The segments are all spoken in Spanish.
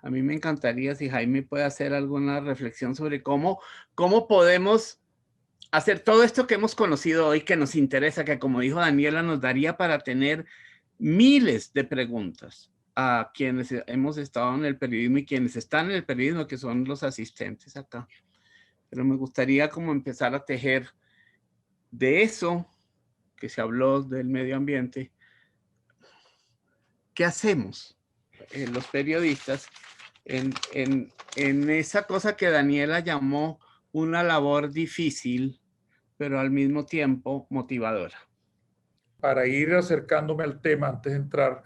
A mí me encantaría si Jaime puede hacer alguna reflexión sobre cómo podemos hacer todo esto que hemos conocido hoy, que nos interesa, que como dijo Daniela, nos daría para tener miles de preguntas a quienes hemos estado en el periodismo y quienes están en el periodismo, que son los asistentes acá. Pero me gustaría como empezar a tejer de eso que se habló del medio ambiente. ¿Qué hacemos los periodistas en esa cosa que Daniela llamó una labor difícil, pero al mismo tiempo motivadora? Para ir acercándome al tema, antes de entrar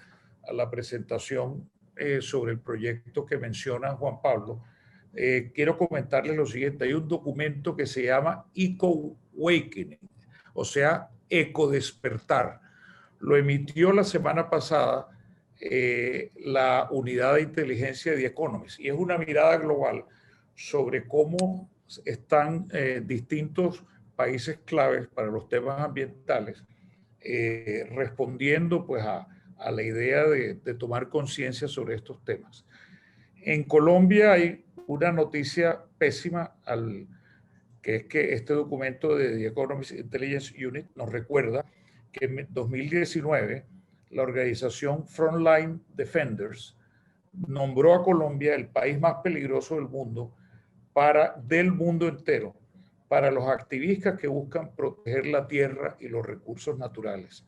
a la presentación sobre el proyecto que menciona Juan Pablo, quiero comentarles lo siguiente. Hay un documento que se llama Eco Awakening, o sea, Eco Despertar. Lo emitió la semana pasada la unidad de inteligencia de The Economist, y es una mirada global sobre cómo están distintos países claves para los temas ambientales respondiendo pues a la idea de tomar conciencia sobre estos temas. En Colombia hay una noticia pésima, que es que este documento de The Economist Intelligence Unit nos recuerda que en 2019 la organización Frontline Defenders nombró a Colombia el país más peligroso del mundo entero, para los activistas que buscan proteger la tierra y los recursos naturales,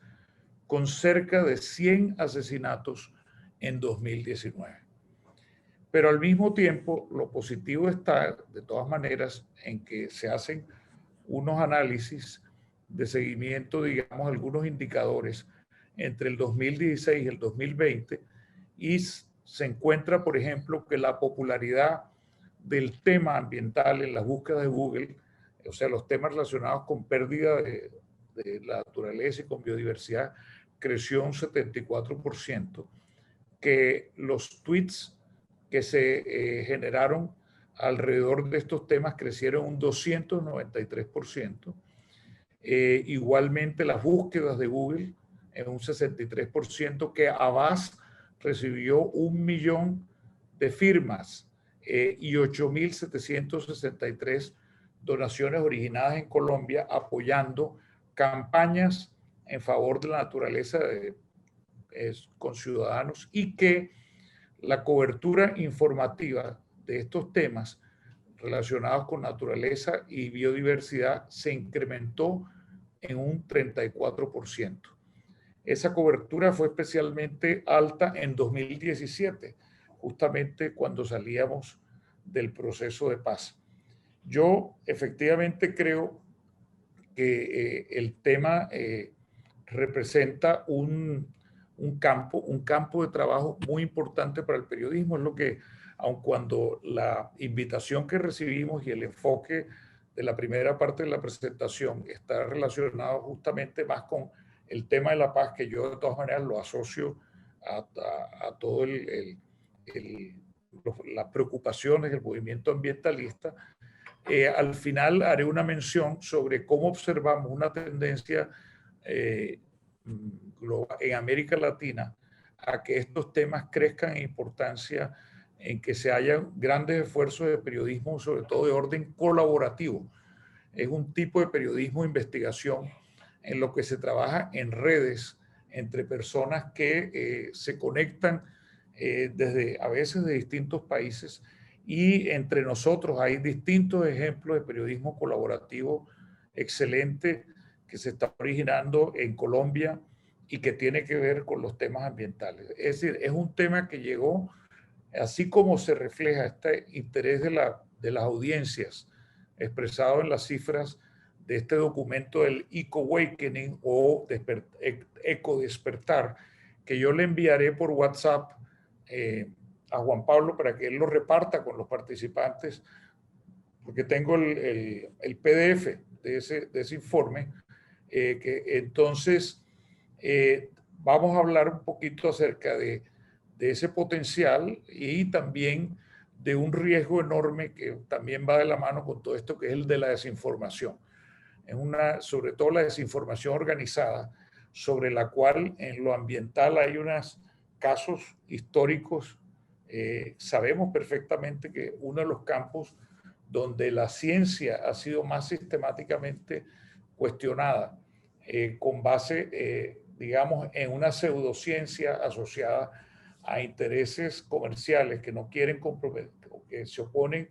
con cerca de 100 asesinatos en 2019. Pero al mismo tiempo, lo positivo está, de todas maneras, en que se hacen unos análisis de seguimiento, digamos, algunos indicadores entre el 2016 y el 2020, y se encuentra, por ejemplo, que la popularidad del tema ambiental en las búsquedas de Google, o sea, los temas relacionados con pérdida de la naturaleza y con biodiversidad, creció un 74%, que los tweets que se generaron alrededor de estos temas crecieron un 293%. Igualmente las búsquedas de Google en un 63%, que Avast recibió 1 millón de firmas y 8.763 donaciones originadas en Colombia apoyando campañas en favor de la naturaleza con ciudadanos, y que la cobertura informativa de estos temas relacionados con naturaleza y biodiversidad se incrementó en un 34%. Esa cobertura fue especialmente alta en 2017, justamente cuando salíamos del proceso de paz. Yo efectivamente creo que el tema representa un campo de trabajo muy importante para el periodismo. Es lo que, aun cuando la invitación que recibimos y el enfoque de la primera parte de la presentación está relacionado justamente más con el tema de la paz, que yo de todas maneras lo asocio a todo las preocupaciones del movimiento ambientalista, al final haré una mención sobre cómo observamos una tendencia en América Latina a que estos temas crezcan en importancia, en que se hayan grandes esfuerzos de periodismo, sobre todo de orden colaborativo. Es un tipo de periodismo de investigación en lo que se trabaja en redes entre personas que se conectan a veces de distintos países, y entre nosotros hay distintos ejemplos de periodismo colaborativo excelente que se está originando en Colombia y que tiene que ver con los temas ambientales. Es decir, es un tema que llegó, así como se refleja este interés de las audiencias expresado en las cifras de este documento del Eco Awakening o Eco Despertar, que yo le enviaré por WhatsApp a Juan Pablo para que él lo reparta con los participantes, porque tengo el PDF de ese informe, que entonces vamos a hablar un poquito acerca de ese potencial y también de un riesgo enorme que también va de la mano con todo esto, que es el de la desinformación. Sobre todo la desinformación organizada, sobre la cual en lo ambiental hay unos casos históricos Sabemos perfectamente que uno de los campos donde la ciencia ha sido más sistemáticamente cuestionada, con base, digamos, en una pseudociencia asociada a intereses comerciales que no quieren comprometer, que se oponen,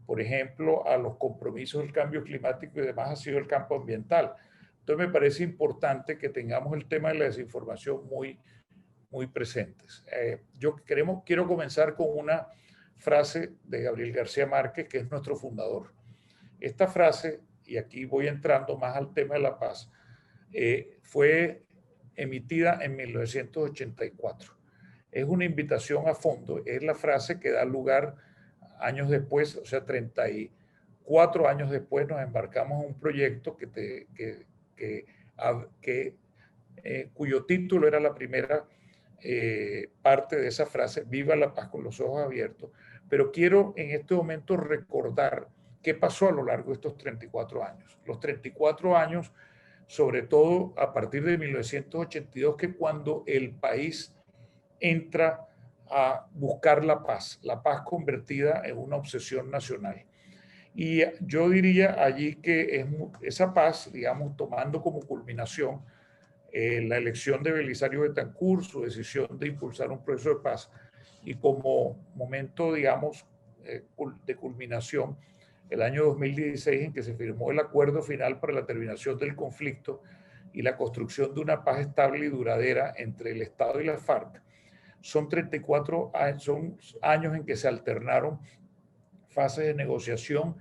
por ejemplo, a los compromisos del cambio climático y demás, ha sido el campo ambiental. Entonces me parece importante que tengamos el tema de la desinformación muy presentes. Quiero comenzar con una frase de Gabriel García Márquez, que es nuestro fundador. Esta frase, y aquí voy entrando más al tema de la paz, fue emitida en 1984. Es una invitación a fondo, es la frase que da lugar años después, o sea, 34 años después, nos embarcamos en un proyecto cuyo título era la primera parte de esa frase, viva la paz con los ojos abiertos. Pero quiero en este momento recordar qué pasó a lo largo de estos 34 años. Los 34 años, sobre todo a partir de 1982, que cuando el país entra a buscar la paz convertida en una obsesión nacional. Y yo diría allí que esa paz, digamos, tomando como culminación la elección de Belisario Betancur, su decisión de impulsar un proceso de paz, y como momento, digamos, de culminación, el año 2016 en que se firmó el acuerdo final para la terminación del conflicto y la construcción de una paz estable y duradera entre el Estado y las FARC. Son 34 son años en que se alternaron fases de negociación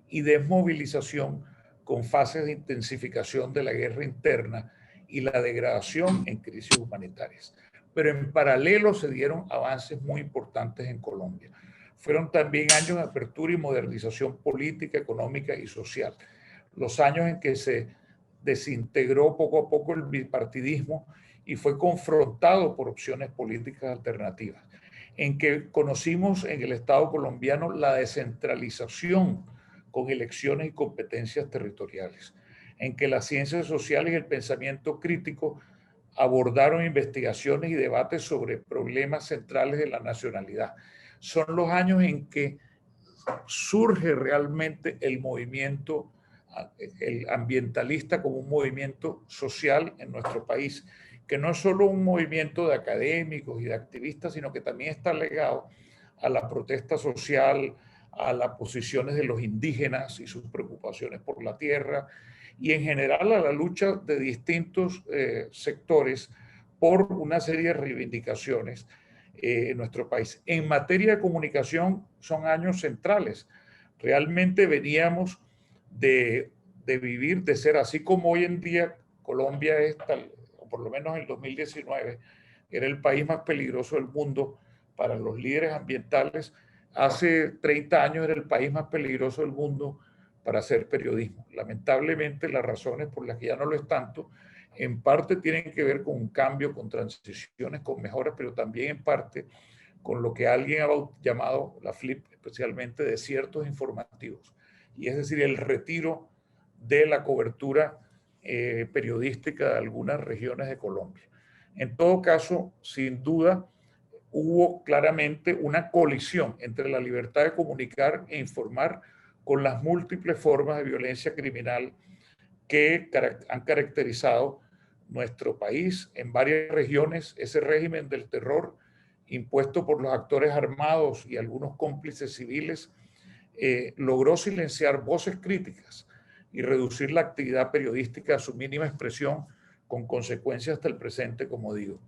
y desmovilización con fases de intensificación de la guerra interna y la degradación en crisis humanitarias. Pero en paralelo se dieron avances muy importantes en Colombia. Fueron también años de apertura y modernización política, económica y social. Los años en que se desintegró poco a poco el bipartidismo y fue confrontado por opciones políticas alternativas. En que conocimos en el Estado colombiano la descentralización con elecciones y competencias territoriales, en que las ciencias sociales y el pensamiento crítico abordaron investigaciones y debates sobre problemas centrales de la nacionalidad. Son los años en que surge realmente el movimiento el ambientalista como un movimiento social en nuestro país, que no es solo un movimiento de académicos y de activistas, sino que también está ligado a la protesta social, a las posiciones de los indígenas y sus preocupaciones por la tierra, y en general a la lucha de distintos sectores por una serie de reivindicaciones en nuestro país. En materia de comunicación son años centrales. Realmente veníamos de vivir, de ser así como hoy en día Colombia es tal, o por lo menos en el 2019, era el país más peligroso del mundo para los líderes ambientales. Hace 30 años era el país más peligroso del mundo para hacer periodismo. Lamentablemente las razones por las que ya no lo es tanto, en parte tienen que ver con un cambio, con transiciones, con mejoras, pero también en parte con lo que alguien ha llamado la flip, especialmente desiertos informativos. Y es decir, el retiro de la cobertura periodística de algunas regiones de Colombia. En todo caso, sin duda, hubo claramente una colisión entre la libertad de comunicar e informar con las múltiples formas de violencia criminal que han caracterizado nuestro país en varias regiones. Ese régimen del terror impuesto por los actores armados y algunos cómplices civiles logró silenciar voces críticas y reducir la actividad periodística a su mínima expresión, con consecuencias hasta el presente, como digo.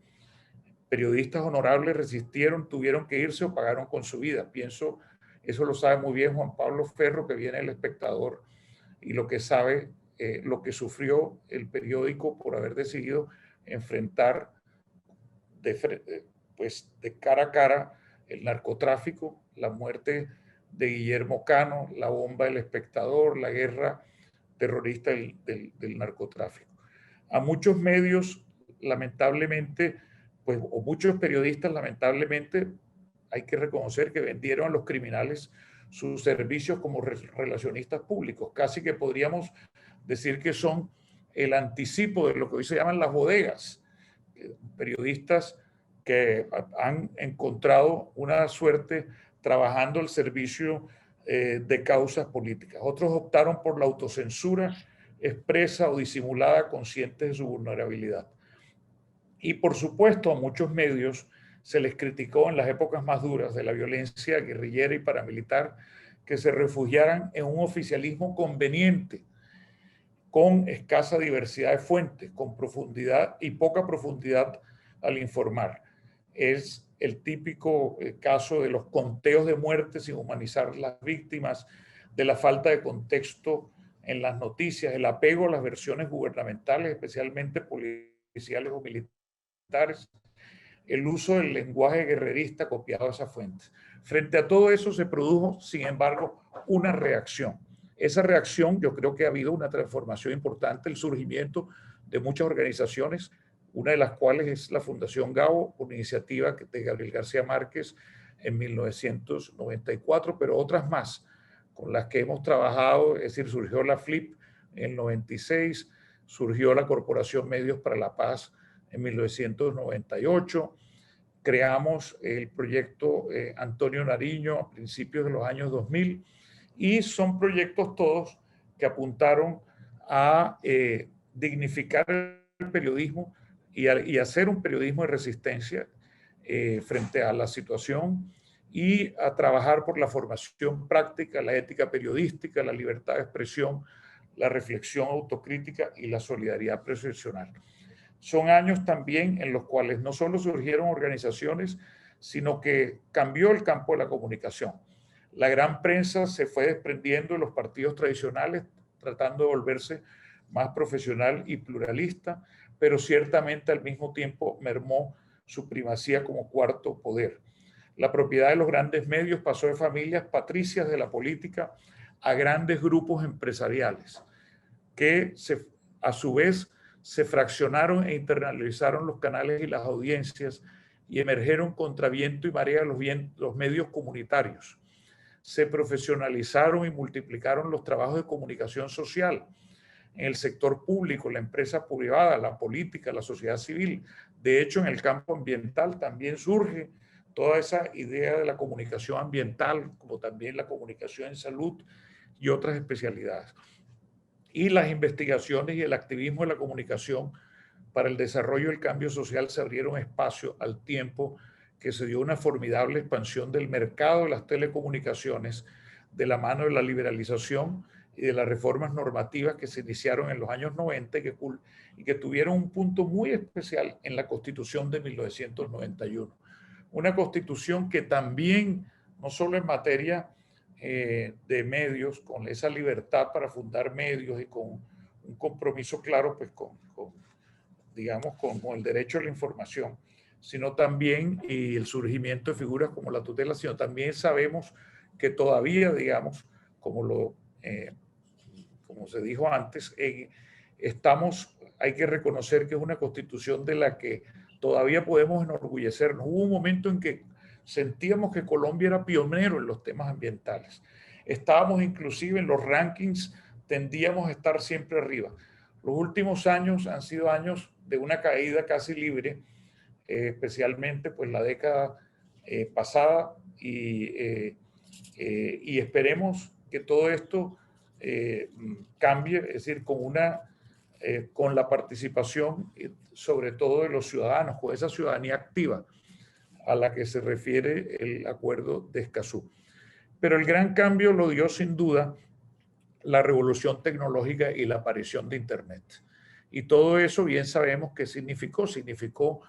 Periodistas honorables resistieron, tuvieron que irse o pagaron con su vida. Pienso, eso lo sabe muy bien Juan Pablo Ferro, que viene del Espectador, y lo que sabe, lo que sufrió el periódico por haber decidido enfrentar de cara a cara el narcotráfico, la muerte de Guillermo Cano, la bomba del Espectador, la guerra terrorista del narcotráfico. A muchos medios, lamentablemente, pues, o muchos periodistas, lamentablemente, hay que reconocer que vendieron a los criminales sus servicios como relacionistas públicos. Casi que podríamos decir que son el anticipo de lo que hoy se llaman las bodegas. Periodistas que han encontrado una suerte trabajando al servicio de causas políticas. Otros optaron por la autocensura expresa o disimulada, conscientes de su vulnerabilidad. Y por supuesto, a muchos medios se les criticó en las épocas más duras de la violencia guerrillera y paramilitar que se refugiaran en un oficialismo conveniente, con escasa diversidad de fuentes, con profundidad y poca profundidad al informar. Es el típico caso de los conteos de muertes sin humanizar las víctimas, de la falta de contexto en las noticias, el apego a las versiones gubernamentales, especialmente policiales o militares, el uso del lenguaje guerrerista copiado de esas fuentes. Frente a todo eso se produjo, sin embargo, una reacción. Esa reacción, yo creo que ha habido una transformación importante, el surgimiento de muchas organizaciones, una de las cuales es la Fundación Gabo, una iniciativa de Gabriel García Márquez en 1994, pero otras más con las que hemos trabajado, es decir, surgió la FLIP en el 96, surgió la Corporación Medios para la Paz en 1998, creamos el proyecto Antonio Nariño a principios de los años 2000, y son proyectos todos que apuntaron a dignificar el periodismo y hacer un periodismo de resistencia frente a la situación y a trabajar por la formación práctica, la ética periodística, la libertad de expresión, la reflexión autocrítica y la solidaridad profesional. Son años también en los cuales no solo surgieron organizaciones, sino que cambió el campo de la comunicación. La gran prensa se fue desprendiendo de los partidos tradicionales, tratando de volverse más profesional y pluralista, pero ciertamente al mismo tiempo mermó su primacía como cuarto poder. La propiedad de los grandes medios pasó de familias patricias de la política a grandes grupos empresariales, que a su vez se fraccionaron e internalizaron los canales y las audiencias y emergieron contra viento y marea los medios comunitarios. Se profesionalizaron y multiplicaron los trabajos de comunicación social en el sector público, la empresa privada, la política, la sociedad civil. De hecho, en el campo ambiental también surge toda esa idea de la comunicación ambiental, como también la comunicación en salud y otras especialidades. Y las investigaciones y el activismo de la comunicación para el desarrollo y el cambio social se abrieron espacio al tiempo que se dio una formidable expansión del mercado de las telecomunicaciones de la mano de la liberalización y de las reformas normativas que se iniciaron en los años 90 y que tuvieron un punto muy especial en la Constitución de 1991. Una Constitución que también, no solo en materia de medios, con esa libertad para fundar medios y con un compromiso claro pues digamos, con el derecho a la información, sino también y el surgimiento de figuras como la tutela, sino también sabemos que todavía, digamos, como se dijo antes, hay que reconocer que es una constitución de la que todavía podemos enorgullecernos. Hubo un momento en que sentíamos que Colombia era pionero en los temas ambientales. Estábamos inclusive en los rankings, tendíamos a estar siempre arriba. Los últimos años han sido años de una caída casi libre, especialmente pues la década pasada y esperemos que todo esto cambie, es decir, con la participación sobre todo de los ciudadanos, con esa ciudadanía activa a la que se refiere el acuerdo de Escazú. Pero el gran cambio lo dio sin duda la revolución tecnológica y la aparición de Internet. Y todo eso bien sabemos qué significó. Significó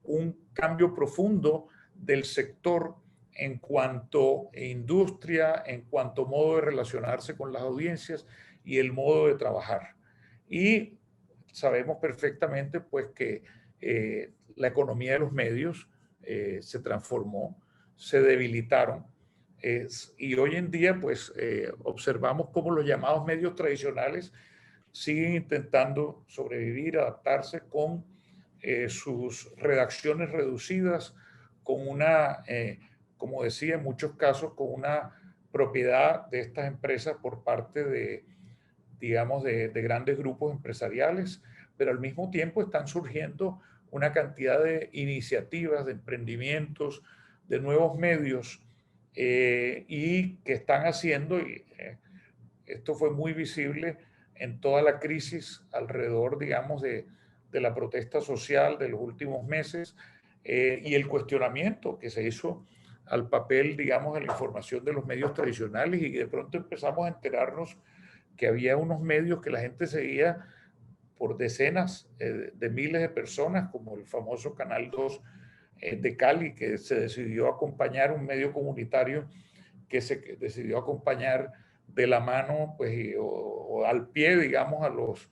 un cambio profundo del sector en cuanto a industria, en cuanto a modo de relacionarse con las audiencias y el modo de trabajar. Y sabemos perfectamente pues que la economía de los medios se transformó, se debilitaron. Y hoy en día pues observamos cómo los llamados medios tradicionales siguen intentando sobrevivir, adaptarse con sus redacciones reducidas, con como decía, en muchos casos, con una propiedad de estas empresas por parte digamos, de grandes grupos empresariales, pero al mismo tiempo están surgiendo una cantidad de iniciativas, de emprendimientos, de nuevos medios y que están haciendo, y esto fue muy visible en toda la crisis alrededor, digamos, de la protesta social de los últimos meses y el cuestionamiento que se hizo al papel, digamos, de la información de los medios tradicionales, y de pronto empezamos a enterarnos que había unos medios que la gente seguía por decenas de miles de personas, como el famoso Canal 2 de Cali, que se decidió acompañar, un medio comunitario que se decidió acompañar de la mano, pues, o al pie, digamos, a los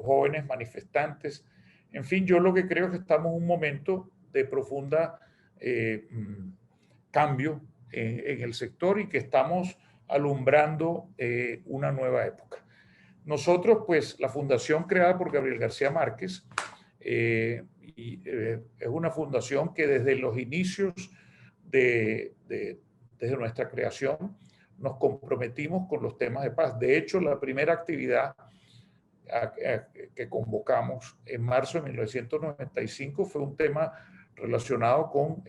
jóvenes manifestantes. En fin, yo lo que creo es que estamos en un momento de profunda cambio en el sector y que estamos alumbrando una nueva época. Nosotros, pues, la fundación creada por Gabriel García Márquez, es una fundación que desde los inicios desde nuestra creación nos comprometimos con los temas de paz. De hecho, la primera actividad que convocamos en marzo de 1995 fue un tema relacionado con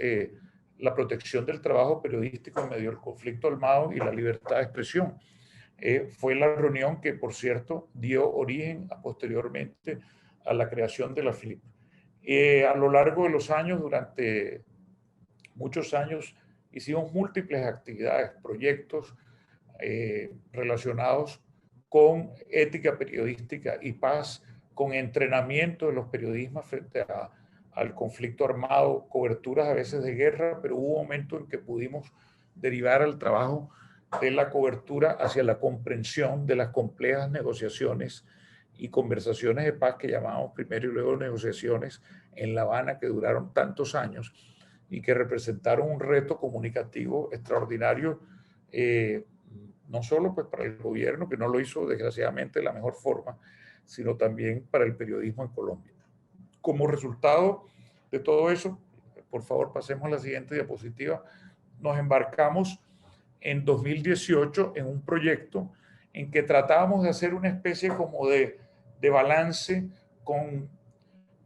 la protección del trabajo periodístico en medio del conflicto armado y la libertad de expresión. Fue la reunión que, por cierto, dio origen posteriormente a la creación de la FLIP. A lo largo de los años, durante muchos años, hicimos múltiples actividades, proyectos relacionados con ética periodística y paz, con entrenamiento de los periodistas frente al conflicto armado, coberturas a veces de guerra, pero hubo un momento en que pudimos derivar al trabajo de la cobertura hacia la comprensión de las complejas negociaciones y conversaciones de paz que llamamos primero y luego negociaciones en La Habana, que duraron tantos años y que representaron un reto comunicativo extraordinario, no solo pues para el gobierno, que no lo hizo desgraciadamente de la mejor forma, sino también para el periodismo en Colombia. Como resultado de todo eso, por favor pasemos a la siguiente diapositiva, nos embarcamos en 2018 en un proyecto en que tratábamos de hacer una especie como de balance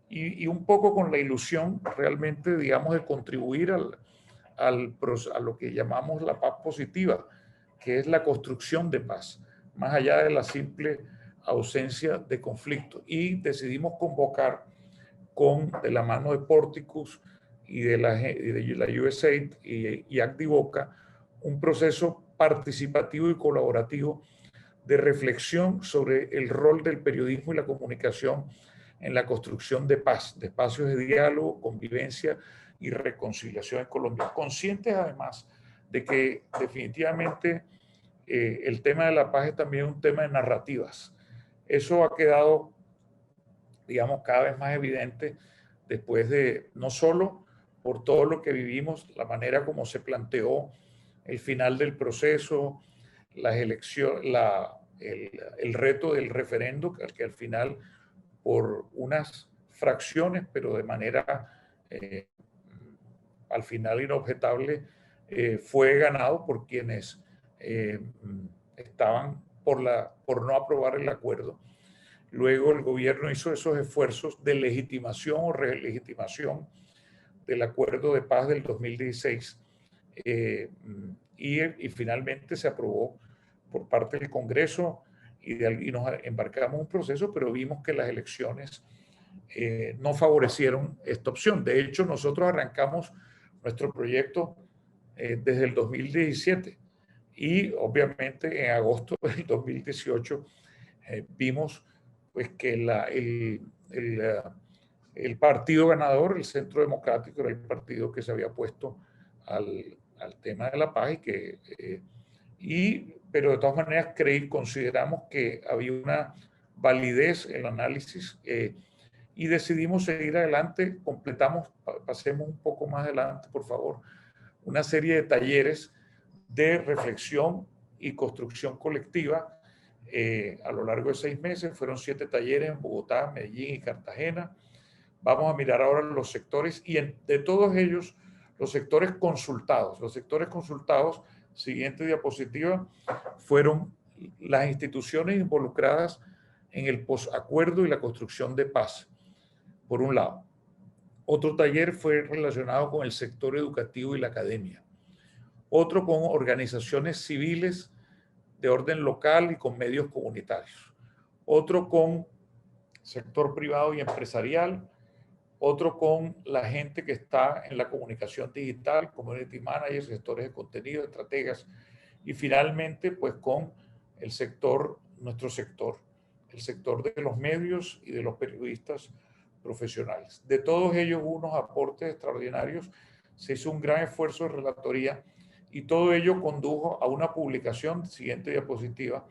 y un poco con la ilusión realmente, digamos, de contribuir a lo que llamamos la paz positiva, que es la construcción de paz, más allá de la simple ausencia de conflicto. Y decidimos convocar de la mano de Porticus y de la USAID y Activoca, un proceso participativo y colaborativo de reflexión sobre el rol del periodismo y la comunicación en la construcción de paz, de espacios de diálogo, convivencia y reconciliación en Colombia. Conscientes además de que definitivamente el tema de la paz es también un tema de narrativas. Eso ha quedado, digamos, cada vez más evidente después de, no solo por todo lo que vivimos, la manera como se planteó el final del proceso, las elecciones, el reto del referendo, que al final, por unas fracciones, pero de manera al final inobjetable, fue ganado por quienes estaban por no aprobar el acuerdo. Luego el gobierno hizo esos esfuerzos de legitimación o relegitimación del acuerdo de paz del 2016 y finalmente se aprobó por parte del Congreso y nos embarcamos en un proceso, pero vimos que las elecciones no favorecieron esta opción. De hecho, nosotros arrancamos nuestro proyecto desde el 2017 y obviamente en agosto del 2018 vimos pues que el partido ganador, el Centro Democrático, era el partido que se había puesto al tema de la paz pero de todas maneras consideramos que había una validez en el análisis y decidimos seguir adelante. Pasemos un poco más adelante, por favor, una serie de talleres de reflexión y construcción colectiva a lo largo de 6 meses. Fueron 7 talleres en Bogotá, Medellín y Cartagena. Vamos a mirar ahora los sectores y de todos ellos, los sectores consultados. Los sectores consultados, siguiente diapositiva, fueron las instituciones involucradas en el posacuerdo y la construcción de paz, por un lado. Otro taller fue relacionado con el sector educativo y la academia. Otro con organizaciones civiles de orden local y con medios comunitarios. Otro con sector privado y empresarial. Otro con la gente que está en la comunicación digital, community managers, gestores de contenido, estrategas. Y finalmente, pues con el sector, nuestro sector, el sector de los medios y de los periodistas profesionales. De todos ellos, unos aportes extraordinarios. Se hizo un gran esfuerzo de relatoría y todo ello condujo a una publicación, siguiente diapositiva,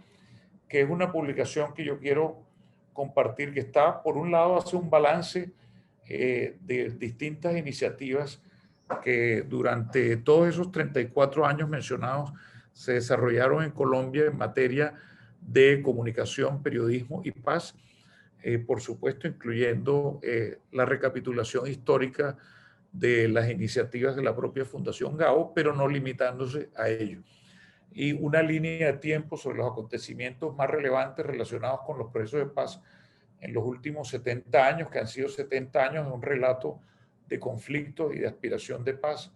que es una publicación que yo quiero compartir, que está, por un lado, hace un balance de distintas iniciativas que durante todos esos 34 años mencionados se desarrollaron en Colombia en materia de comunicación, periodismo y paz, por supuesto incluyendo la recapitulación histórica de las iniciativas de la propia Fundación GAO, pero no limitándose a ello. Y una línea de tiempo sobre los acontecimientos más relevantes relacionados con los procesos de paz en los últimos 70 años, que han sido 70 años de un relato de conflicto y de aspiración de paz,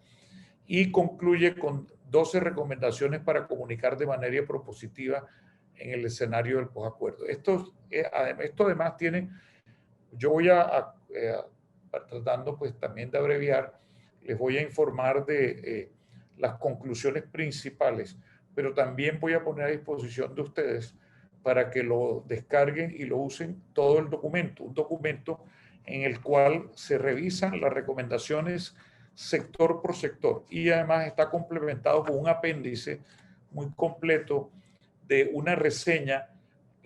y concluye con 12 recomendaciones para comunicar de manera propositiva en el escenario del posacuerdo. Esto además tiene, yo voy tratando pues también de abreviar, les voy a informar de las conclusiones principales, pero también voy a poner a disposición de ustedes para que lo descarguen y lo usen todo el documento, un documento en el cual se revisan las recomendaciones sector por sector y además está complementado con un apéndice muy completo de una reseña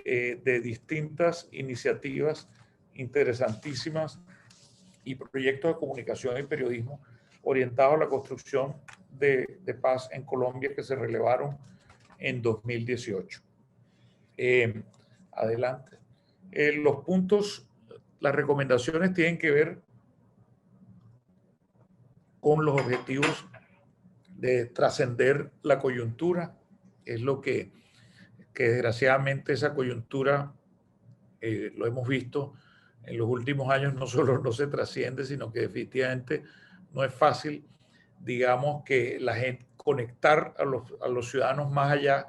de distintas iniciativas interesantísimas y proyectos de comunicación y periodismo orientados a la construcción de paz en Colombia que se relevaron en 2018. Adelante. Los puntos, las recomendaciones tienen que ver con los objetivos de trascender la coyuntura. Es lo que desgraciadamente esa coyuntura, lo hemos visto en los últimos años, no solo no se trasciende, sino que definitivamente no es fácil, digamos, que la gente conectar a los ciudadanos más allá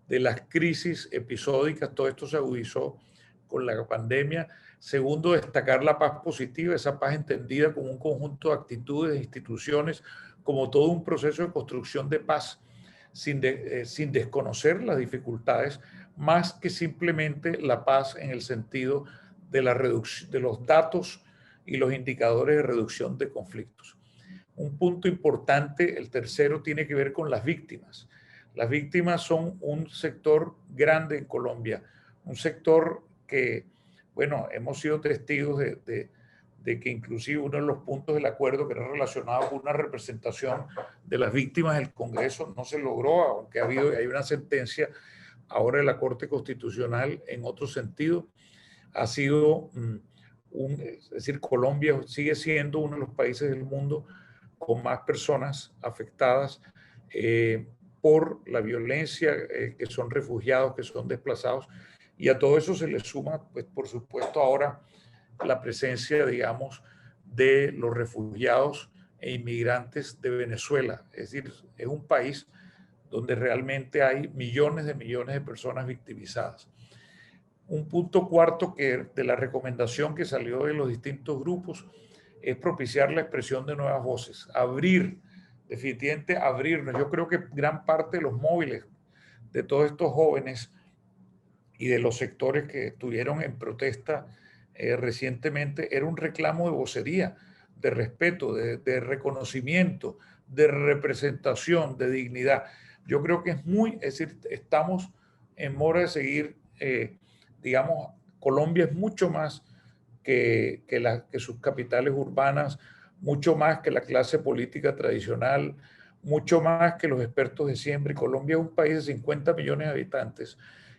de las crisis episódicas. Todo esto se agudizó con la pandemia. Segundo, destacar la paz positiva, esa paz entendida como un conjunto de actitudes, instituciones, como todo un proceso de construcción de paz, sin desconocer las dificultades, más que simplemente la paz en el sentido de la reducción de los datos y los indicadores de reducción de conflictos. Un punto importante, el tercero, tiene que ver con las víctimas. Las víctimas son un sector grande en Colombia, un sector que, bueno, hemos sido testigos de que inclusive uno de los puntos del acuerdo que era relacionado con una representación de las víctimas del Congreso no se logró, aunque hay una sentencia ahora de la Corte Constitucional en otro sentido. Ha sido es decir, Colombia sigue siendo uno de los países del mundo con más personas afectadas por la violencia, que son refugiados, que son desplazados, y a todo eso se le suma, pues por supuesto ahora la presencia, digamos, de los refugiados e inmigrantes de Venezuela. Es decir, es un país donde realmente hay millones de personas victimizadas. Un punto cuarto de la recomendación que salió de los distintos grupos es propiciar la expresión de nuevas voces, definitivamente abrirnos. Yo creo que gran parte de los móviles de todos estos jóvenes y de los sectores que estuvieron en protesta recientemente era un reclamo de vocería, de respeto, de reconocimiento, de representación, de dignidad. Yo creo que es decir, estamos en mora de seguir, digamos, Colombia es mucho más que sus capitales urbanas, mucho más que la clase política tradicional, mucho más que los expertos de siempre. Colombia es un país de 50 millones de habitantes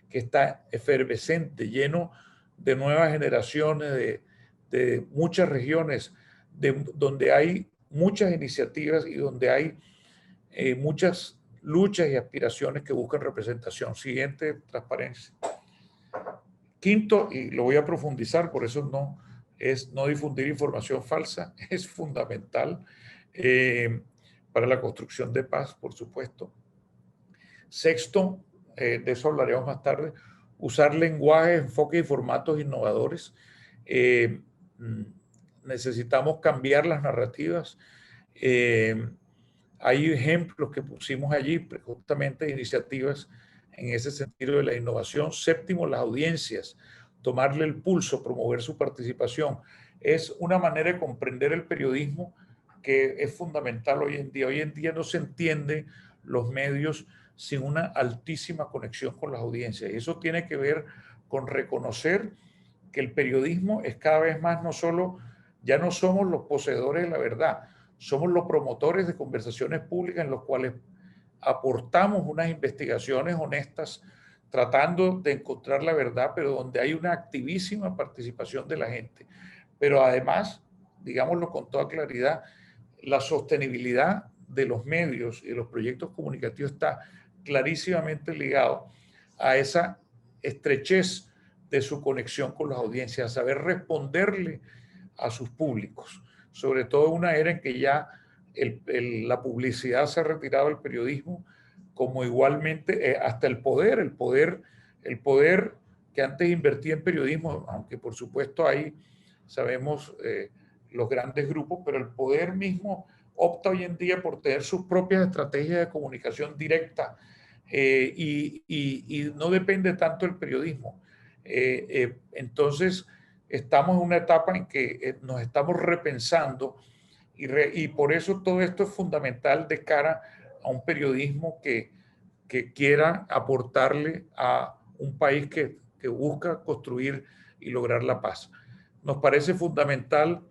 que está efervescente, lleno de nuevas generaciones, de muchas regiones, donde hay muchas iniciativas y donde hay muchas luchas y aspiraciones que buscan representación. Siguiente, transparencia. Quinto, y lo voy a profundizar, por eso no es no difundir información falsa, es fundamental para la construcción de paz, por supuesto. Sexto, de eso hablaremos más tarde, usar lenguajes, enfoques y formatos innovadores. Necesitamos cambiar las narrativas. Hay ejemplos que pusimos allí, justamente iniciativas en ese sentido de la innovación. Séptimo, las audiencias, tomarle el pulso, promover su participación. Es una manera de comprender el periodismo que es fundamental hoy en día. Hoy en día no se entiende los medios sin una altísima conexión con las audiencias. Y eso tiene que ver con reconocer que el periodismo es cada vez más no solo, ya no somos los poseedores de la verdad, somos los promotores de conversaciones públicas en los cuales aportamos unas investigaciones honestas tratando de encontrar la verdad, pero donde hay una activísima participación de la gente. Pero además, digámoslo con toda claridad, la sostenibilidad de los medios y de los proyectos comunicativos está clarísimamente ligado a esa estrechez de su conexión con las audiencias, a saber responderle a sus públicos, sobre todo en una era en que ya la publicidad se ha retirado del periodismo, como igualmente hasta el poder que antes invertía en periodismo, aunque por supuesto ahí sabemos los grandes grupos, pero el poder mismo opta hoy en día por tener sus propias estrategias de comunicación directa y no depende tanto del periodismo. Entonces, estamos en una etapa en que nos estamos repensando y por eso todo esto es fundamental de cara a un periodismo que quiera aportarle a un país que busca construir y lograr la paz. Nos parece fundamental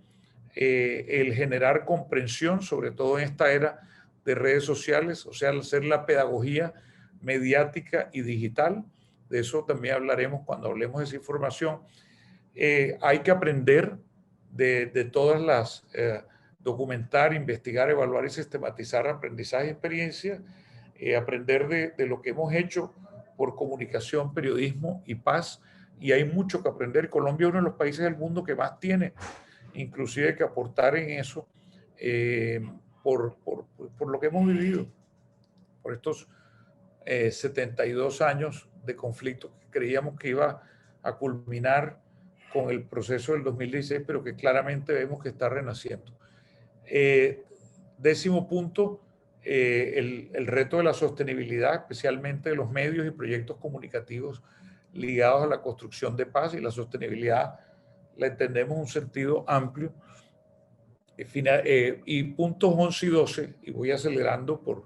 el generar comprensión, sobre todo en esta era de redes sociales, o sea, hacer la pedagogía mediática y digital. De eso también hablaremos cuando hablemos de esa información. Hay que aprender de todas las, documentar, investigar, evaluar y sistematizar aprendizaje y experiencia, aprender de lo que hemos hecho por comunicación, periodismo y paz. Y hay mucho que aprender. Colombia es uno de los países del mundo que más tiene inclusive que aportar en eso por lo que hemos vivido, por estos 72 años de conflicto que creíamos que iba a culminar con el proceso del 2016, pero que claramente vemos que está renaciendo. Décimo punto, el reto de la sostenibilidad, especialmente de los medios y proyectos comunicativos ligados a la construcción de paz, y la sostenibilidad la entendemos en un sentido amplio. Y puntos 11 y 12, y voy acelerando por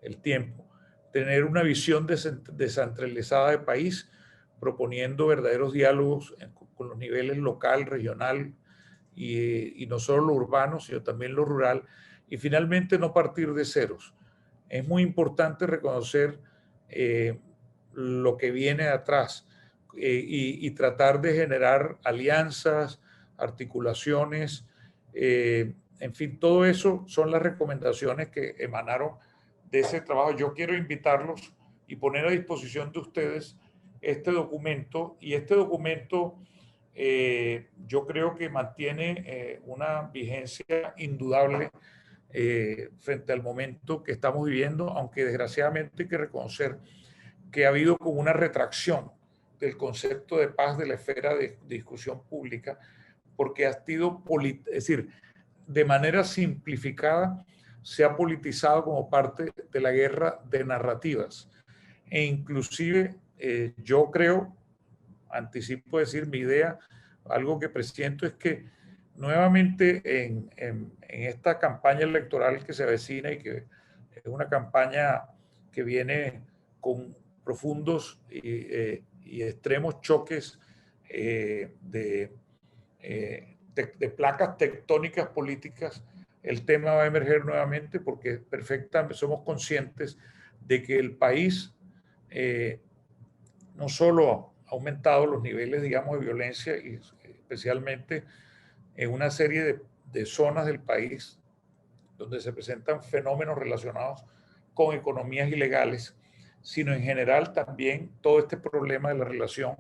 el tiempo, tener una visión descentralizada de país, proponiendo verdaderos diálogos con los niveles local, regional y no solo lo urbano, sino también lo rural. Y finalmente no partir de ceros. Es muy importante reconocer lo que viene de atrás y tratar de generar alianzas, articulaciones, en fin, todo eso son las recomendaciones que emanaron de ese trabajo. Yo quiero invitarlos y poner a disposición de ustedes este documento, y este documento yo creo que mantiene una vigencia indudable frente al momento que estamos viviendo, aunque desgraciadamente hay que reconocer que ha habido como una retracción del concepto de paz de la esfera de discusión pública, porque ha sido, es decir, de manera simplificada, se ha politizado como parte de la guerra de narrativas. E inclusive yo creo, anticipo decir mi idea, algo que presiento es que nuevamente en esta campaña electoral que se avecina y que es una campaña que viene con profundos y extremos choques de placas tectónicas políticas, el tema va a emerger nuevamente porque somos conscientes de que el país no solo ha aumentado los niveles, digamos, de violencia, y especialmente en una serie de zonas del país donde se presentan fenómenos relacionados con economías ilegales, sino en general también todo este problema de la relación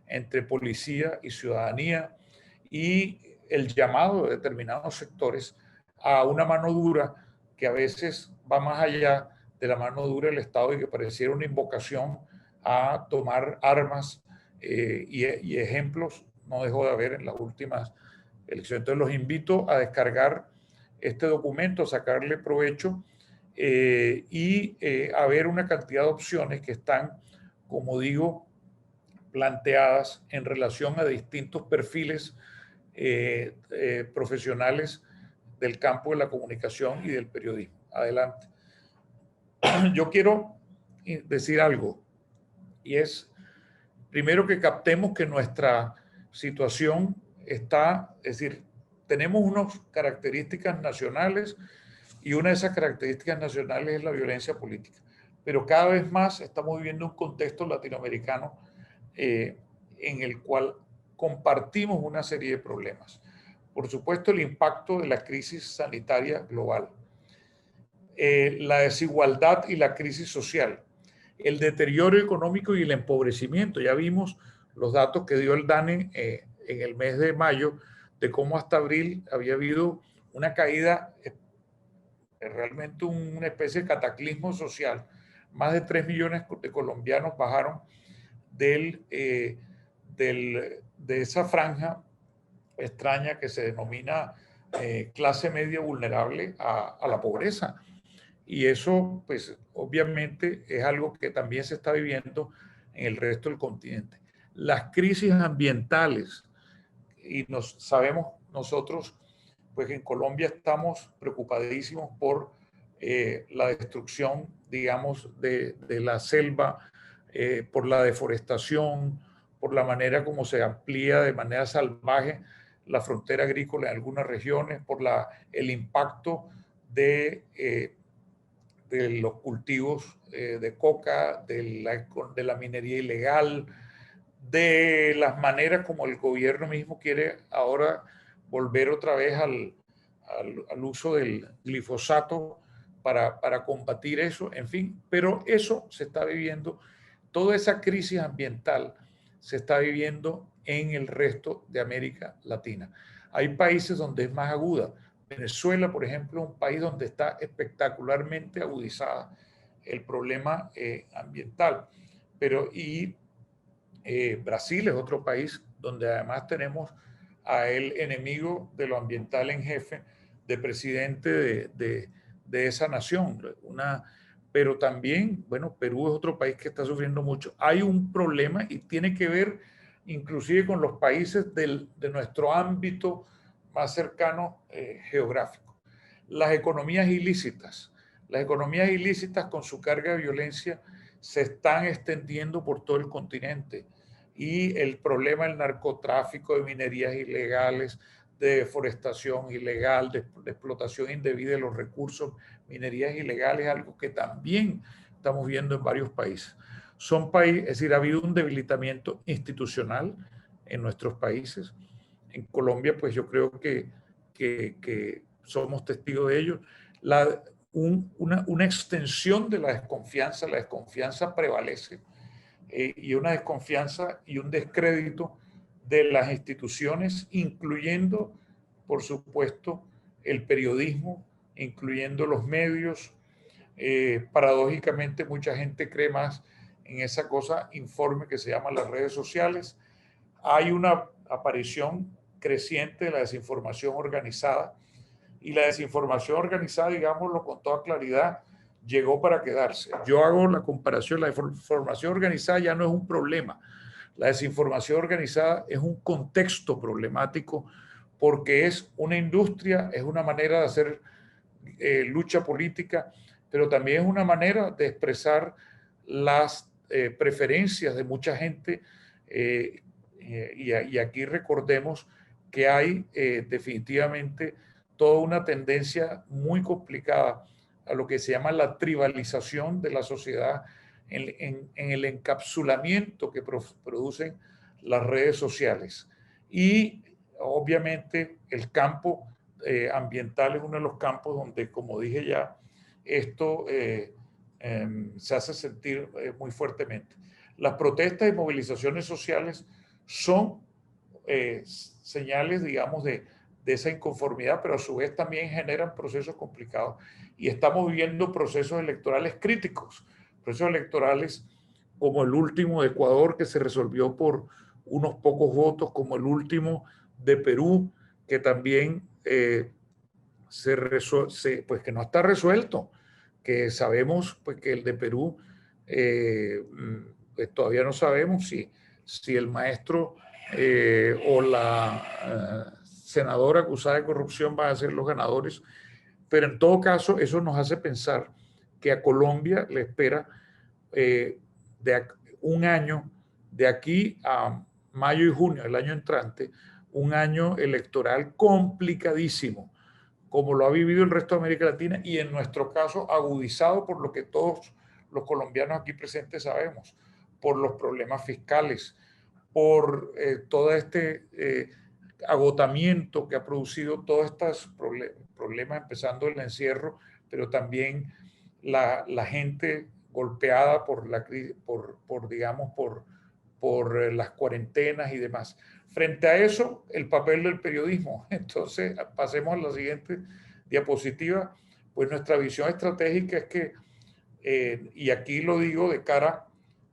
entre policía y ciudadanía y el llamado de determinados sectores a una mano dura que a veces va más allá de la mano dura del Estado y que pareciera una invocación a tomar armas y ejemplos no dejó de haber en las últimas elecciones. Entonces los invito a descargar este documento, a sacarle provecho a ver una cantidad de opciones que están, como digo, planteadas en relación a distintos perfiles profesionales del campo de la comunicación y del periodismo. Adelante. Yo quiero decir algo, y es, primero, que captemos que nuestra situación está, es decir, tenemos unas características nacionales y una de esas características nacionales es la violencia política. Pero cada vez más estamos viviendo un contexto latinoamericano en el cual compartimos una serie de problemas. Por supuesto, el impacto de la crisis sanitaria global, la desigualdad y la crisis social, el deterioro económico y el empobrecimiento. Ya vimos los datos que dio el DANE en el mes de mayo de cómo hasta abril había habido una caída, realmente una especie de cataclismo social. Más de 3 millones de colombianos bajaron de esa franja extraña que se denomina clase media vulnerable a la pobreza. Y eso, pues, obviamente es algo que también se está viviendo en el resto del continente. Las crisis ambientales, y sabemos nosotros, pues en Colombia estamos preocupadísimos por la destrucción, digamos, de la selva, por la deforestación, por la manera como se amplía de manera salvaje la frontera agrícola en algunas regiones, por el impacto de los cultivos de coca, de la minería ilegal, de las maneras como el gobierno mismo quiere ahora volver otra vez al uso del glifosato para combatir eso, en fin, pero eso se está viviendo, toda esa crisis ambiental se está viviendo en el resto de América Latina. Hay países donde es más aguda. Venezuela, por ejemplo, es un país donde está espectacularmente agudizada el problema ambiental. Brasil es otro país donde además tenemos a el enemigo de lo ambiental en jefe, de presidente de esa nación. Pero también, bueno, Perú es otro país que está sufriendo mucho. Hay un problema y tiene que ver inclusive con los países de nuestro ámbito más cercano geográfico. Las economías ilícitas con su carga de violencia se están extendiendo por todo el continente y el problema del narcotráfico, de minerías ilegales, de deforestación ilegal, de explotación indebida de los recursos, minerías ilegales, algo que también estamos viendo en varios países. Es decir, ha habido un debilitamiento institucional en nuestros países. En Colombia, pues yo creo que somos testigos de ello. Una extensión de la desconfianza prevalece y una desconfianza y un descrédito de las instituciones, incluyendo, por supuesto, el periodismo, incluyendo los medios. Paradójicamente, mucha gente cree más en esa cosa informe que se llama las redes sociales. Hay una aparición creciente de la desinformación organizada, y la desinformación organizada, digámoslo con toda claridad, llegó para quedarse. Yo hago la comparación, la desinformación organizada ya no es un problema. La desinformación organizada es un contexto problemático porque es una industria, es una manera de hacer lucha política, pero también es una manera de expresar las preferencias de mucha gente. Y aquí recordemos que hay definitivamente toda una tendencia muy complicada a lo que se llama la tribalización de la sociedad en el encapsulamiento que producen las redes sociales. Y obviamente el campo ambiental es uno de los campos donde, como dije ya, esto se hace sentir muy fuertemente. Las protestas y movilizaciones sociales son señales, digamos, de de esa inconformidad, pero a su vez también generan procesos complicados. Y estamos viviendo procesos electorales críticos, procesos electorales como el último de Ecuador, que se resolvió por unos pocos votos, como el último de Perú, que también pues que no está resuelto, que sabemos pues que el de Perú, pues todavía no sabemos si el maestro o la senadora acusada de corrupción van a ser los ganadores, pero en todo caso eso nos hace pensar que a Colombia le espera un año, de aquí a mayo y junio del año entrante, un año electoral complicadísimo, como lo ha vivido el resto de América Latina y en nuestro caso agudizado por lo que todos los colombianos aquí presentes sabemos, por los problemas fiscales, por todo este agotamiento que ha producido todos estos problemas, empezando el encierro, pero también la gente golpeada por las cuarentenas y demás. Frente a eso, el papel del periodismo. Entonces, pasemos a la siguiente diapositiva. Pues nuestra visión estratégica es que, y aquí lo digo de cara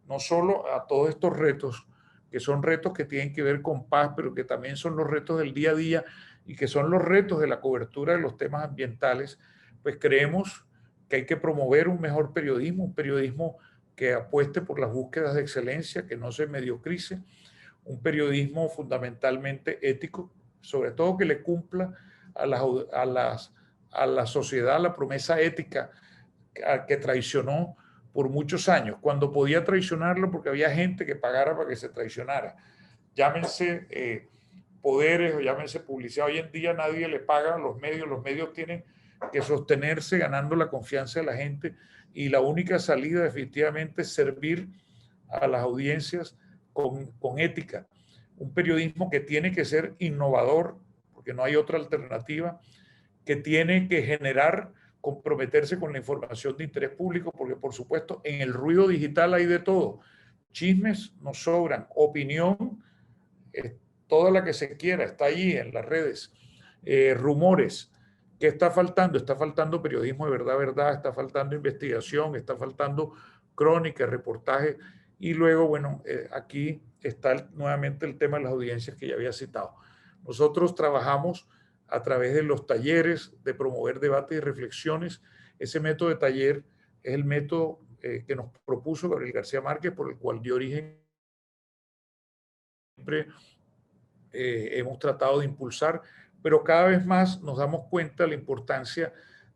no solo a todos estos retos, que son retos que tienen que ver con paz, pero que también son los retos del día a día y que son los retos de la cobertura de los temas ambientales, pues creemos que hay que promover un mejor periodismo, un periodismo que apueste por las búsquedas de excelencia, que no se mediocrice, un periodismo fundamentalmente ético, sobre todo que le cumpla a la sociedad la promesa ética que traicionó por muchos años, cuando podía traicionarlo porque había gente que pagara para que se traicionara. Llámense poderes o llámense publicidad. Hoy en día nadie le paga a los medios tienen que sostenerse ganando la confianza de la gente y la única salida definitivamente es servir a las audiencias con ética. Un periodismo que tiene que ser innovador, porque no hay otra alternativa, que tiene que generar, comprometerse con la información de interés público, porque por supuesto en el ruido digital hay de todo. Chismes nos sobran, opinión, toda la que se quiera, está allí en las redes. Rumores. ¿Qué está faltando? Está faltando periodismo de verdad, está faltando investigación, está faltando crónica, reportaje. Y luego, bueno, aquí está nuevamente el tema de las audiencias que ya había citado. Nosotros trabajamos a través de los talleres, de promover debates y reflexiones. Ese método de taller es el método que nos propuso Gabriel García Márquez, por el cual dio origen siempre hemos tratado de impulsar, pero cada vez más nos damos cuenta de la importancia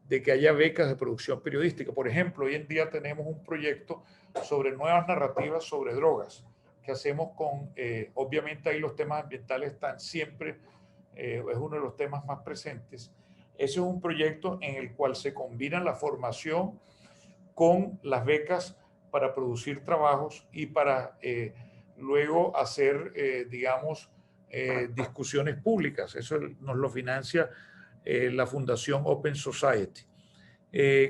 de que haya becas de producción periodística. Por ejemplo, hoy en día tenemos un proyecto sobre nuevas narrativas sobre drogas, que hacemos con, obviamente ahí los temas ambientales están siempre, es uno de los temas más presentes. Ese es un proyecto en el cual se combina la formación con las becas para producir trabajos y para luego hacer, digamos, discusiones públicas. Eso nos lo financia la Fundación Open Society.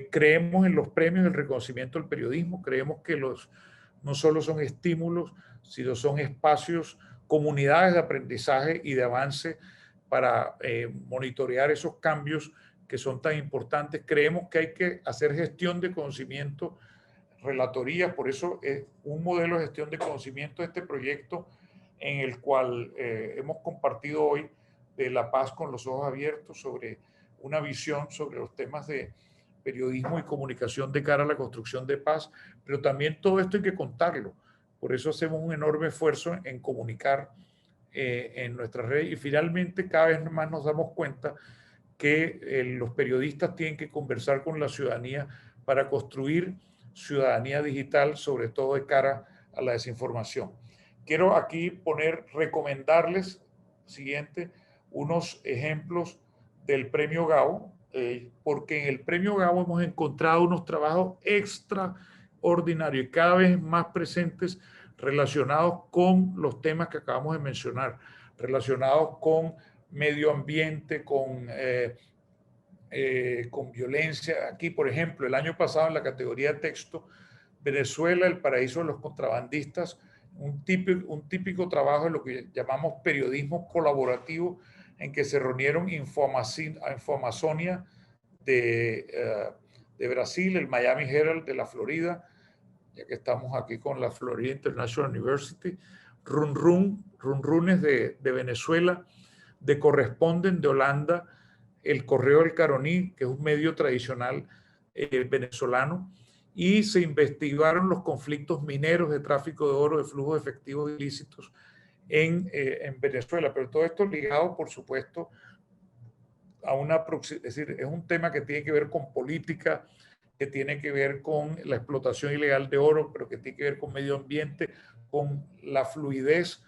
Creemos en los premios del reconocimiento del periodismo, creemos que no solo son estímulos, sino son espacios, comunidades de aprendizaje y de avance para monitorear esos cambios que son tan importantes. Creemos que hay que hacer gestión de conocimiento, relatorías, por eso es un modelo de gestión de conocimiento este proyecto en el cual hemos compartido hoy de La Paz con los ojos abiertos, sobre una visión sobre los temas de periodismo y comunicación de cara a la construcción de paz, pero también todo esto hay que contarlo. Por eso hacemos un enorme esfuerzo en comunicar en nuestras redes y finalmente cada vez más nos damos cuenta que los periodistas tienen que conversar con la ciudadanía para construir ciudadanía digital, sobre todo de cara a la desinformación. Quiero aquí recomendarles, siguiente, unos ejemplos del Premio Gabo, porque en el Premio Gabo hemos encontrado unos trabajos extraordinarios y cada vez más presentes relacionados con los temas que acabamos de mencionar, relacionados con medio ambiente, con violencia. Aquí, por ejemplo, el año pasado en la categoría de texto, Venezuela, el paraíso de los contrabandistas, un típico trabajo de lo que llamamos periodismo colaborativo, en que se reunieron Infoamazonia de Brasil, el Miami Herald de la Florida, ya que estamos aquí con la Florida International University, Runrunes de Venezuela, de Corresponden de Holanda, el Correo del Caroní, que es un medio tradicional venezolano, y se investigaron los conflictos mineros de tráfico de oro, de flujos efectivos ilícitos en Venezuela. Pero todo esto ligado, por supuesto, a es decir, es un tema que tiene que ver con política, que tiene que ver con la explotación ilegal de oro, pero que tiene que ver con medio ambiente, con la fluidez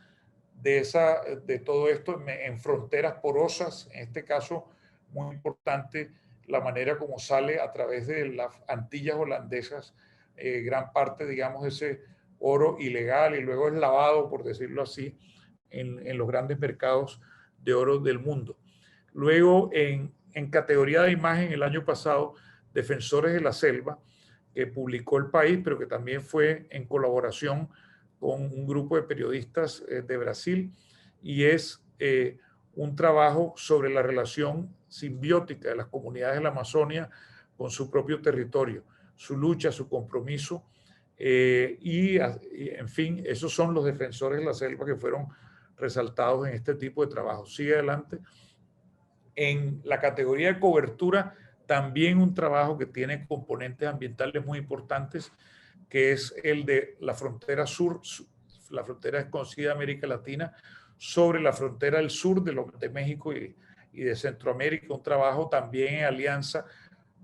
de todo esto en fronteras porosas, en este caso muy importante la manera como sale a través de las Antillas holandesas, gran parte, digamos, de ese oro ilegal y luego es lavado, por decirlo así, en los grandes mercados de oro del mundo. Luego, en categoría de imagen, el año pasado, Defensores de la Selva, que publicó El País, pero que también fue en colaboración con un grupo de periodistas de Brasil, y es un trabajo sobre la relación simbiótica de las comunidades de la Amazonia con su propio territorio, su lucha, su compromiso, en fin, esos son los defensores de la selva que fueron resaltados en este tipo de trabajo. Sigue adelante. En la categoría de cobertura, también un trabajo que tiene componentes ambientales muy importantes, que es el de la frontera sur, la frontera desconocida de América Latina, sobre la frontera del sur de México y de Centroamérica, un trabajo también en alianza,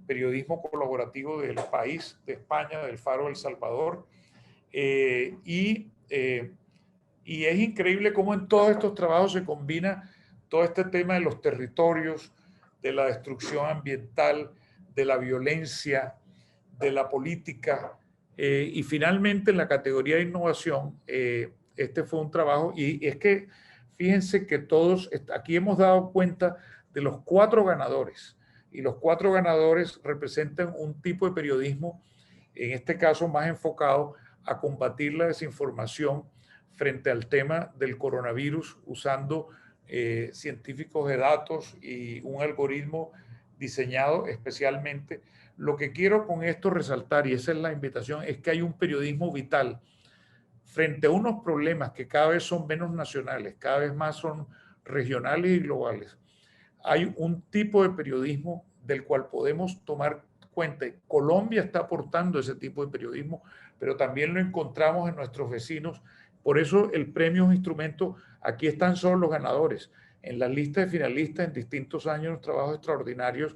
periodismo colaborativo del País, de España, del Faro El Salvador, y es increíble cómo en todos estos trabajos se combina todo este tema de los territorios, de la destrucción ambiental, de la violencia, de la política, y finalmente en la categoría de innovación, este fue un trabajo, y es que fíjense que todos, aquí hemos dado cuenta de los 4 ganadores, y los 4 ganadores representan un tipo de periodismo, en este caso más enfocado a combatir la desinformación frente al tema del coronavirus, usando científicos de datos y un algoritmo diseñado especialmente. Lo que quiero con esto resaltar, y esa es la invitación, es que hay un periodismo vital frente a unos problemas que cada vez son menos nacionales, cada vez más son regionales y globales. Hay un tipo de periodismo del cual podemos tomar cuenta. Colombia está aportando ese tipo de periodismo, pero también lo encontramos en nuestros vecinos. Por eso el premio es un instrumento. Aquí están solo los ganadores. En la lista de finalistas en distintos años, trabajos extraordinarios,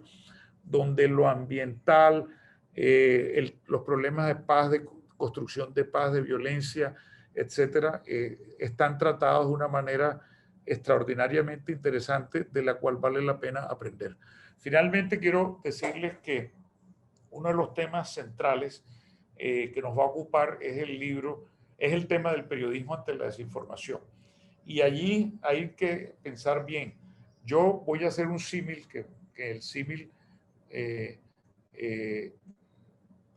donde lo ambiental, los problemas de paz, de construcción de paz, de violencia, etcétera, están tratados de una manera extraordinariamente interesante, de la cual vale la pena aprender. Finalmente, quiero decirles que uno de los temas centrales que nos va a ocupar es el tema del periodismo ante la desinformación. Y allí hay que pensar bien. Yo voy a hacer un símil, que el símil,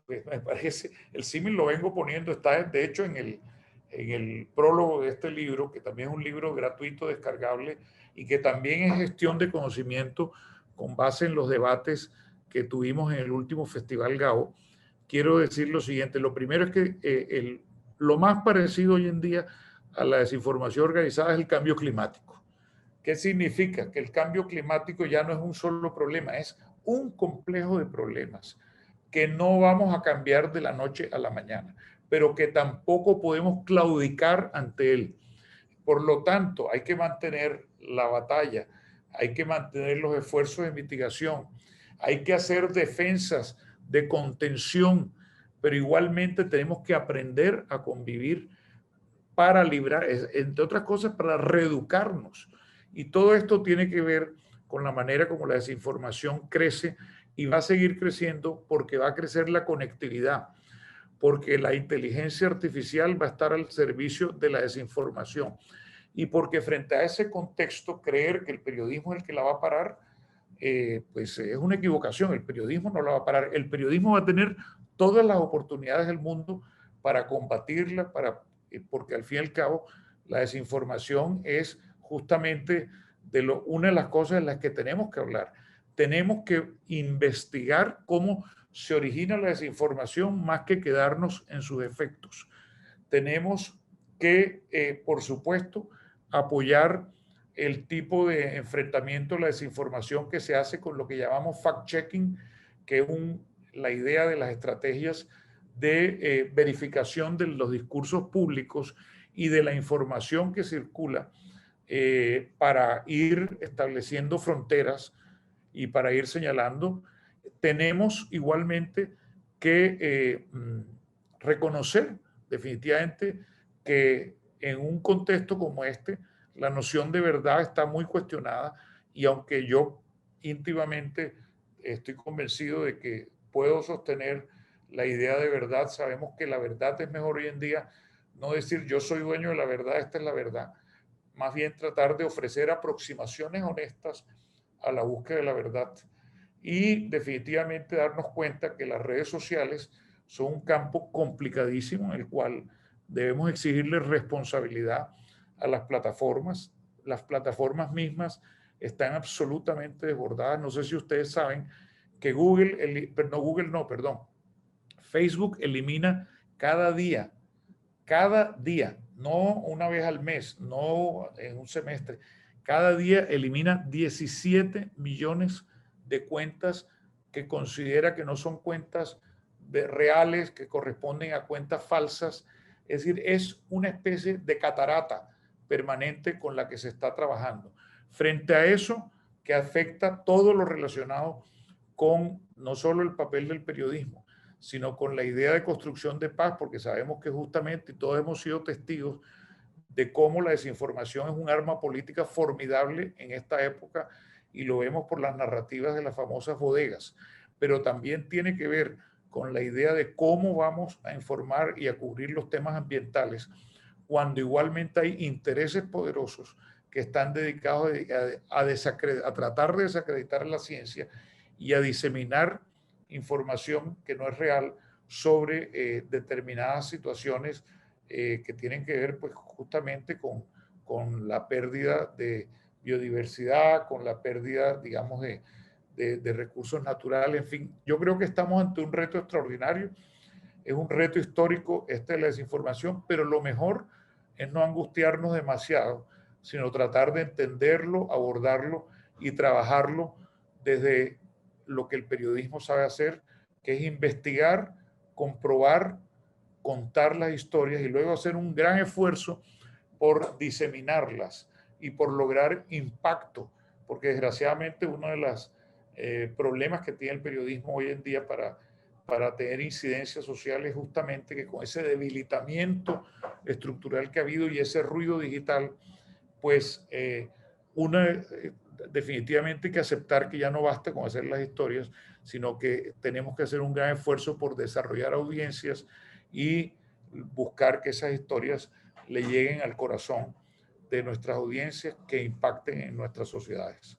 pues me parece, el símil lo vengo poniendo, está de hecho en el prólogo de este libro, que también es un libro gratuito, descargable, y que también es gestión de conocimiento con base en los debates que tuvimos en el último Festival Gao. Quiero decir lo siguiente. Lo primero es que lo más parecido hoy en día a la desinformación organizada es el cambio climático. ¿Qué significa? Que el cambio climático ya no es un solo problema, es un complejo de problemas que no vamos a cambiar de la noche a la mañana, pero que tampoco podemos claudicar ante él. Por lo tanto, hay que mantener la batalla, hay que mantener los esfuerzos de mitigación, hay que hacer defensas de contención, pero igualmente tenemos que aprender a convivir para librar, entre otras cosas, para reeducarnos. Y todo esto tiene que ver con la manera como la desinformación crece y va a seguir creciendo, porque va a crecer la conectividad, porque la inteligencia artificial va a estar al servicio de la desinformación, y porque frente a ese contexto creer que el periodismo es el que la va a parar, pues es una equivocación. El periodismo no la va a parar. El periodismo va a tener todas las oportunidades del mundo para combatirla, porque al fin y al cabo la desinformación es justamente una de las cosas en las que tenemos que hablar. Tenemos que investigar cómo se origina la desinformación más que quedarnos en sus efectos. Tenemos que, por supuesto, apoyar el tipo de enfrentamiento a la desinformación que se hace con lo que llamamos fact-checking, que es la idea de las estrategias de verificación de los discursos públicos y de la información que circula para ir estableciendo fronteras y para ir señalando. Tenemos igualmente que reconocer definitivamente que en un contexto como este, la noción de verdad está muy cuestionada, y aunque yo íntimamente estoy convencido de que puedo sostener la idea de verdad, sabemos que la verdad es mejor hoy en día no decir yo soy dueño de la verdad, esta es la verdad, más bien tratar de ofrecer aproximaciones honestas a la búsqueda de la verdad, y definitivamente darnos cuenta que las redes sociales son un campo complicadísimo en el cual debemos exigirle responsabilidad a las plataformas. Las plataformas mismas están absolutamente desbordadas. No sé si ustedes saben que Facebook elimina cada día, no una vez al mes, no en un semestre, cada día elimina 17 millones de cuentas que considera que no son cuentas reales, que corresponden a cuentas falsas. Es decir, es una especie de catarata permanente con la que se está trabajando. Frente a eso, que afecta todo lo relacionado con no solo el papel del periodismo, sino con la idea de construcción de paz, porque sabemos que justamente todos hemos sido testigos de cómo la desinformación es un arma política formidable en esta época, y lo vemos por las narrativas de las famosas bodegas, pero también tiene que ver con la idea de cómo vamos a informar y a cubrir los temas ambientales, cuando igualmente hay intereses poderosos que están dedicados a tratar de desacreditar la ciencia y a diseminar información que no es real sobre determinadas situaciones que tienen que ver pues justamente con la pérdida de biodiversidad, con la pérdida, digamos, de recursos naturales, en fin. Yo creo que estamos ante un reto extraordinario, es un reto histórico esta de la desinformación, pero lo mejor es no angustiarnos demasiado, sino tratar de entenderlo, abordarlo y trabajarlo desde lo que el periodismo sabe hacer, que es investigar, comprobar, contar las historias y luego hacer un gran esfuerzo por diseminarlas y por lograr impacto, porque desgraciadamente uno de los problemas que tiene el periodismo hoy en día para tener incidencias sociales, justamente que con ese debilitamiento estructural que ha habido y ese ruido digital, pues definitivamente hay que aceptar que ya no basta con hacer las historias, sino que tenemos que hacer un gran esfuerzo por desarrollar audiencias y buscar que esas historias le lleguen al corazón de nuestras audiencias, que impacten en nuestras sociedades.